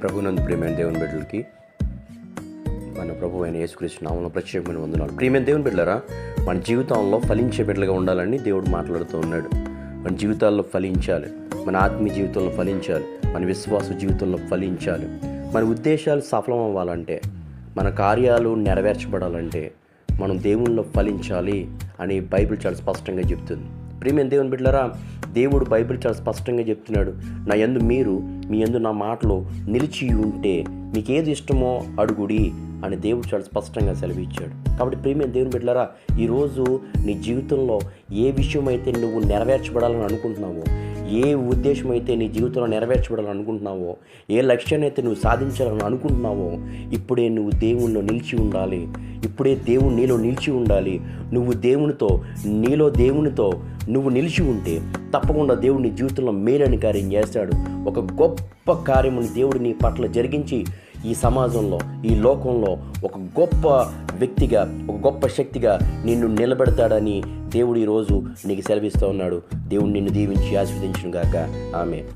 ప్రభునందు ప్రియమైన దేవుని బిడ్డలకి మన ప్రభు అయిన యేసుక్రీస్తు నామములో ప్రత్యేకమైన వందనాలు. ప్రియమైన దేవుని బిడ్డలారా, మన జీవితంలో ఫలించే బిడ్డలుగా ఉండాలని దేవుడు మాట్లాడుతూ ఉన్నాడు. మన జీవితాల్లో ఫలించాలి, మన ఆత్మీయ జీవితంలో ఫలించాలి, మన విశ్వాస జీవితంలో ఫలించాలి. మన ఉద్దేశాలు సఫలం అవ్వాలంటే, మన కార్యాలు నెరవేర్చబడాలంటే మనం దేవునిలో ఫలించాలి అని బైబిల్ చాలా స్పష్టంగా చెప్తుంది. ప్రియమైన దేవుని బిడ్డలారా, దేవుడు బైబిల్ చాలా స్పష్టంగా చెప్తున్నాడు, నా యందు మీరు మీ యందు నా మాటలో నిలిచి ఉంటే మీకు ఏది ఇష్టమో అడుగుడి అని దేవుడు చాలా స్పష్టంగా సెలవిచ్చాడు. కాబట్టి ప్రియమైన దేవుని బిడ్డలారా, ఈరోజు నీ జీవితంలో ఏ విషయం అయితే నువ్వు నెరవేర్చబడాలని అనుకుంటున్నావో, ఏ ఉద్దేశం అయితే నీ జీవితంలో నెరవేర్చబడాలని అనుకుంటున్నావో, ఏ లక్ష్యాన్ని అయితే నువ్వు సాధించాలని అనుకుంటున్నావో, ఇప్పుడే నువ్వు దేవునిలో నిలిచి ఉండాలి. ఇప్పుడే దేవుడు నీలో నిలిచి ఉండాలి. నువ్వు దేవునితో, నీలో దేవునితో నువ్వు నిలిచి ఉంటే తప్పకుండా దేవుడు నీ జీవితంలో మేలని కార్యం చేస్తాడు. ఒక గొప్ప కార్యముని దేవుడు నీ పట్ల జరిగించి ఈ సమాజంలో, ఈ లోకంలో ఒక గొప్ప వ్యక్తిగా, ఒక గొప్ప శక్తిగా నిన్ను నిలబెడతాడని దేవుడు ఈరోజు నీకు సెలవిస్తూ ఉన్నాడు. దేవుడు నిన్ను దీవించి ఆశీర్వదించును గాక. ఆమేన్.